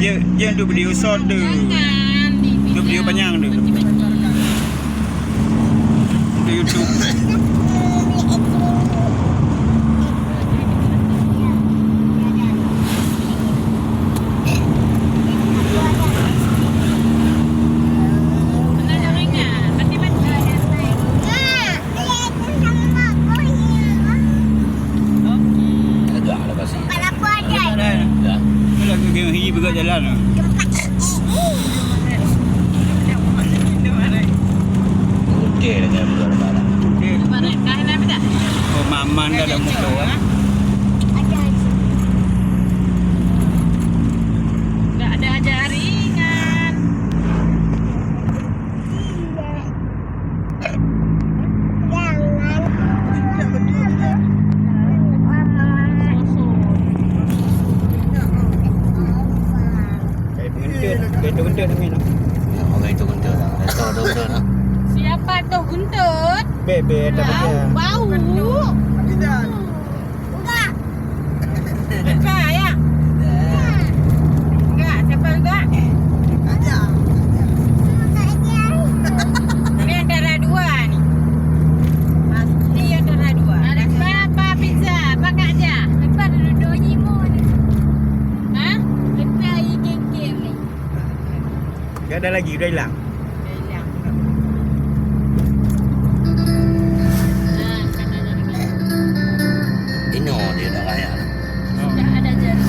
Dia untuk video short tu. Untuk video panjang tu. Untuk YouTube. Juga jalan tu. Okey dah kan buat barang. Okey. Barang dah nak tak? Oh, maman dah ada motor ah. Tak ada jaringan. Kereta guntur ni nak. Orang itu guntur dah. Dah tahu dah. Siapa tu guntut? Bebe tak betul. Bau. Enggak. Enggak ya? Enggak, siapa enggak? Ini antara dua ni. Pasti antara dua. Ada berapa pizza? Pakai aja. Lepas dulu nyimu ni. Hah? Lepas geng-geng ni. Tak ada lagi, dah hilang. Dah hilang. Tino dia dah raya lah. Dah ada jaring.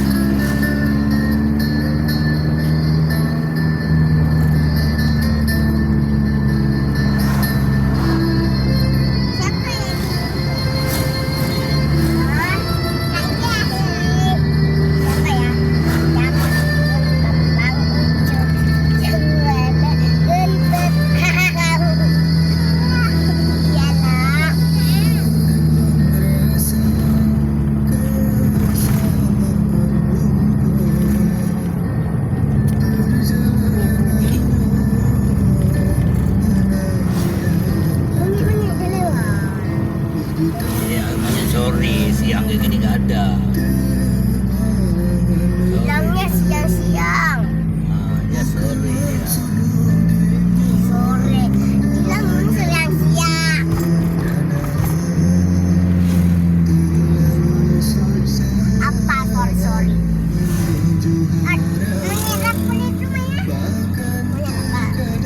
Sorry, siang ke gini tak ada. Hilangnya siang-siang. Ya sorry. Sore. Hilang siang-siang. Apa sorry? Menyerap kulit cuma ya? Menyerap kulit.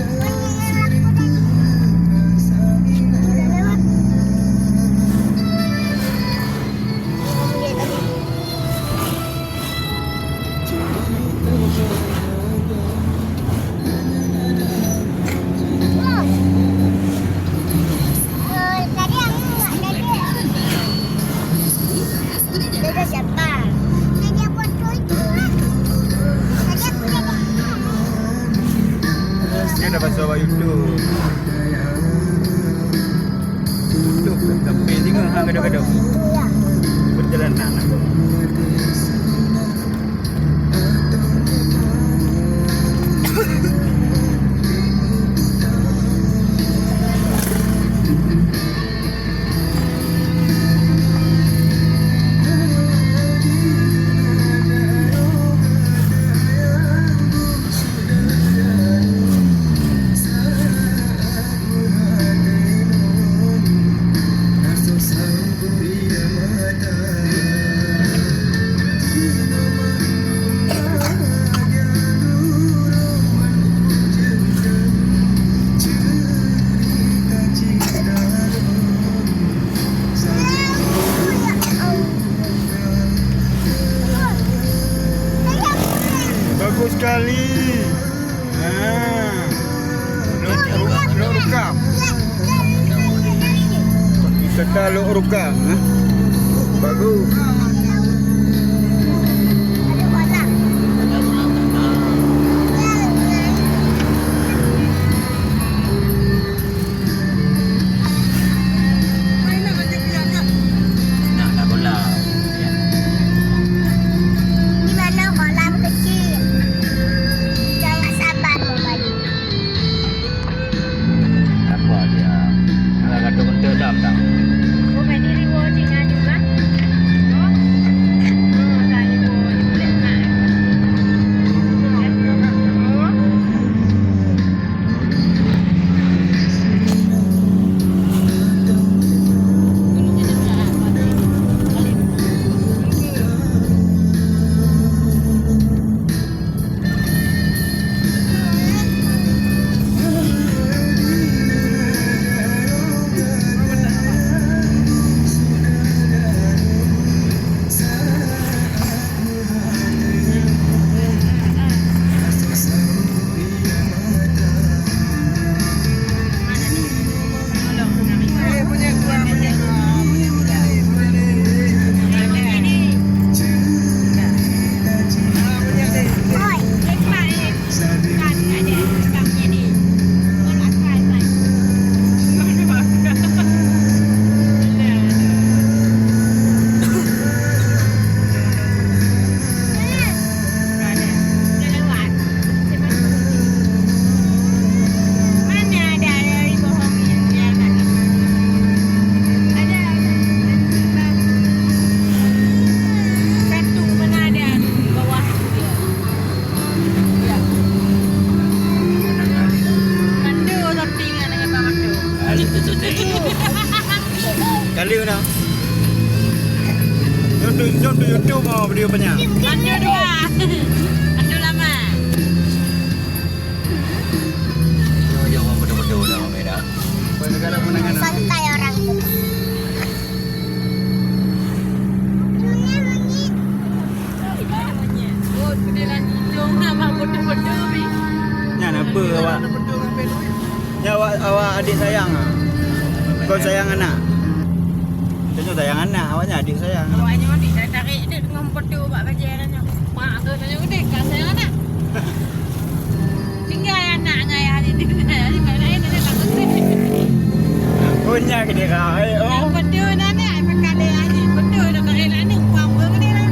Tadi aku nggak ada siapa? Tadi aku itu lah. Tadi aku Dia dah pasal awak YouTube. YouTube tapi juga hang gaduh-gaduh. ya. Perjalanan aku. Bagus sekali. Lok rukam. Serta lok rukam. Bagus. Nak dah bola. Di mana kolam kecil? Jangan sabar membalik. Apa dia? Kalau kata guntur dah tak. Oh, main diri watching juga. Oh. video punya. Pandu 2. Pandu lama. Jangan betul-betul dah beda. Negara menangan. Santai orang itu. Oh, kedelan hidung nama bodoh-bodoh ni. Ya apa awak? Ya awak adik sayang ah. Kau sayang anak. Tanya sayang anak, awaknya adik sayang. Awaknya mandi dah tarik dia dengan bodoh buat kajiannya. Mak tu tanya udah kan sayang anak. Tinggal anak ngaya hari ni. Hari mana dia tak takut. Punya ke dia kau. Oh. Bodoh nana, pakai dia aja. Bodoh dah pakai ni uang pun dia.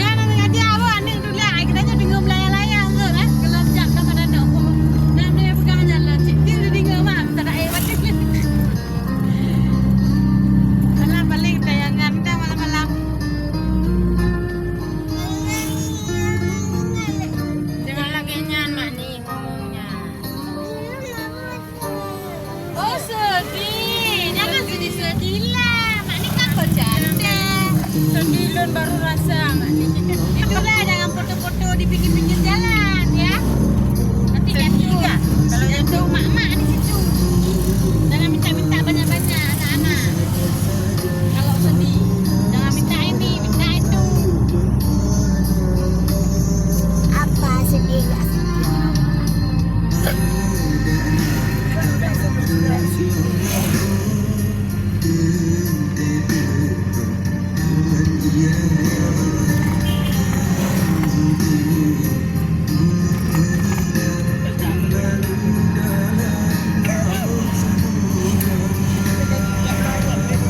Jangan nak ngaji awak ni tu lah. Kita tu dengar belayar-layar ke lah. Kalau jap dah pada nak. Dan dia pegang jalan. Cik dia dengar mak tak ada air macam ni. Malam balik tayangan dah malam-malam. Jangan lagi nyan mak ni ngomongnya. Oh sedih. Jangan sedih-sedih lah. Mak ni kan bercanda. Sedih baru rasa mak ni. Itulah jangan foto-foto di pinggir-pinggir jalan ya. Nanti jatuh. Kalau jatuh mak-mak di situ. Jangan minta-minta banyak-banyak anak-anak. Kalau sedih. Jangan minta ini, minta itu. Apa sedih gak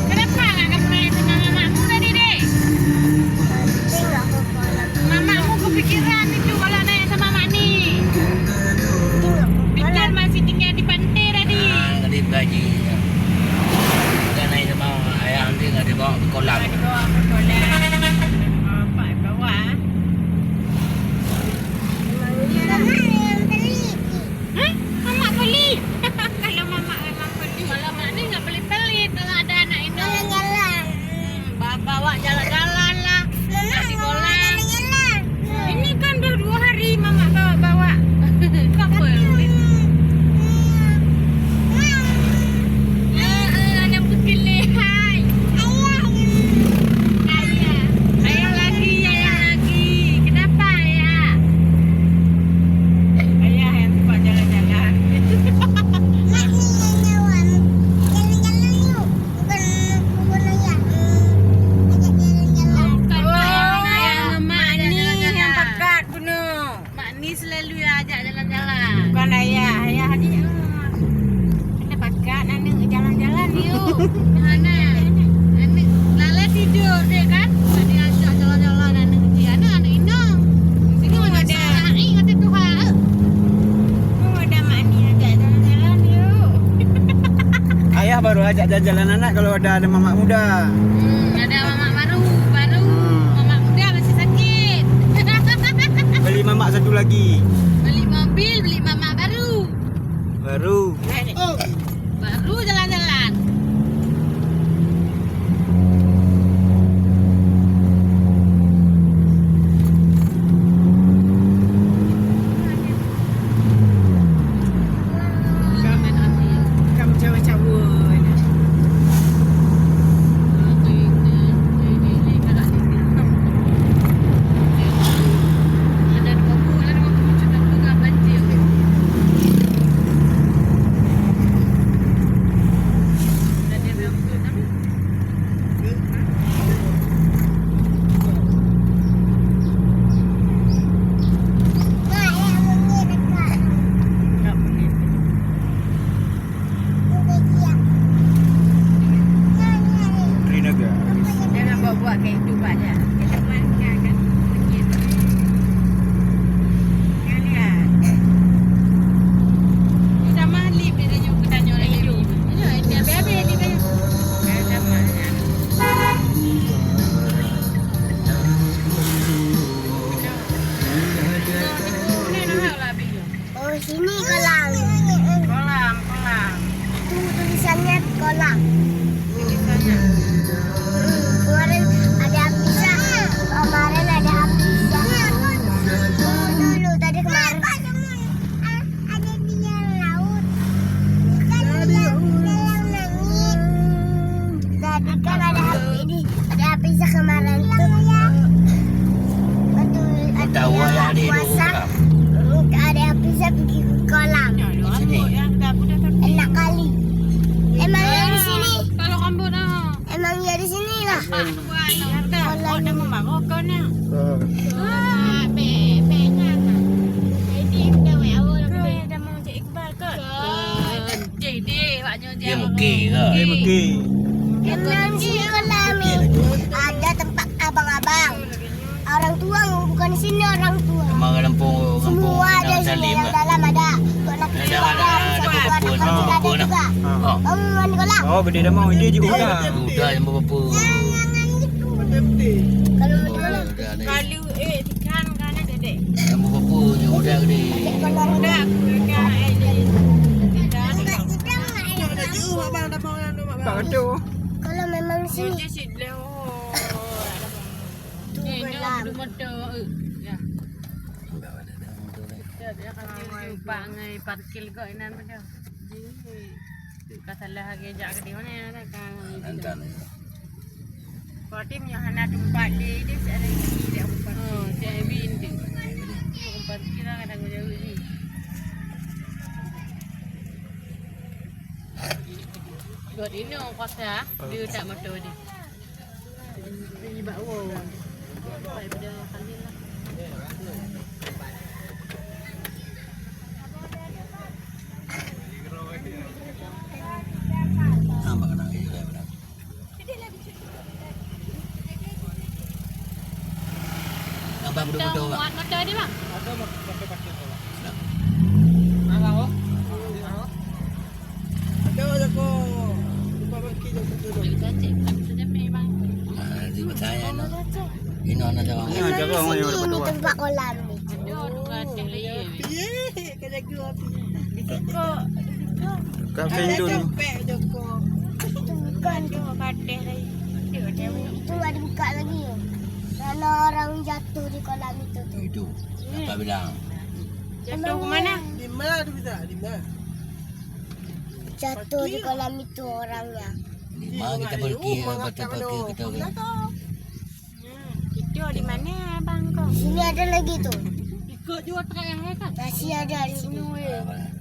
Kenapa nggak kamu nanya sama mamamu tadi deh? Tengok ke kolam. Mamamu kepikiran itu kalau nanya sama mak ni. Pikir masih tinggal di pantai tadi. Tadi gaji. Dan naik sama ayah nanti nggak dibawa ke kolam. Di bawah perkolaan. Bapak bawa. Mama yang teliti. Hah? Mama beli? Kalau mama memang beli. Kalau mak ni nggak beli-beli. Kalau ada anak ini. Jalan-jalan. Bawa jalan-jalan lah. Mama Di mau kolam. jalan-jalan. Ini kan dah 2 hari mama bawa. Apa yang beli? Anak putih lehai. Ayah lagi. Kenapa ayah? Ayah yang suka jalan-jalan. Mak ni yang nyawan. Jalan-jalan yuk. Bukan ayah. Ajak jalan-jalan. Ayah mak ni yang pekat bunuh. Mak ni selalu ajak jalan-jalan. Bukan ayah. Ayah ni kena pekat anak jalan-jalan yuk. Mana? Anak Lala tidur dia kan? Mak dia ajak jalan-jalan anak dia. Anak inang. Sini ada. Kata Tuhan. Ada mak ni ajak jalan-jalan yuk. Ayah baru ajak jalan anak kalau ada mamak muda. Ada mamak baru. Mamak muda masih sakit. Beli mamak satu lagi. Beli mobil, beli mamak baru. Baru. Baru jalan-jalan. Kamu cawa-cawa. Ada 20 juta bunga banjir. Boleh pergi. Kenal sini kolam ni. Ada tempat abang-abang. Orang tua bukan di sini orang tua. Memang kampung Semua ada Nang sini. Salim. Yang dalam ada. Kok nak Ada, kecil ada, ada. ada Ada berapa pun, ada ada ada juga. Oh, Kamu mandi kolam. Oh, gede dah mau dia juga. udah yang berapa? Jangan gitu. Kalau mandi kolam. Udah ada. Kalau ikan kan ada dek. Yang berapa je udah gede. Kalau Udah aku ikan ikan. Tak ada. kalau memang sini. Dia sit dah. Ni dia motor. Ya. Dia akan jumpa ngai parkir kau inan pada. Kata lah lagi jak ke mana ya kan. Hantar. Partim yang hendak tempat dia ada dia bukan. Oh, dia bin dia. Parkir lah kadang jauh ni. God ini orang kuasa dia tak motor dia. Dia bawa. Baik pada kali lah. Nampak kena air dah benar. Abang betul-betul bang. Muat motor dia bang. Kita cek saja memang. Nanti bertanya no. Ini anak jawab. Ni aja kau orang yang Sini dapat tempat kolam ni. Ada orang ada lagi. kat Fendun. Itu bukan. Ada kadeh lagi. Dia dia. Itu ada buka lagi. Kalau orang jatuh di kolam itu tu. Itu. Apa bilang? Jatuh ke mana? Jatuh di kolam itu orangnya. Lima kita pergi, betul-betul kita. Itu di mana abang kau? Sini ada lagi tu. Ikut juga trek yang kan? Masih ada di sini. Apa?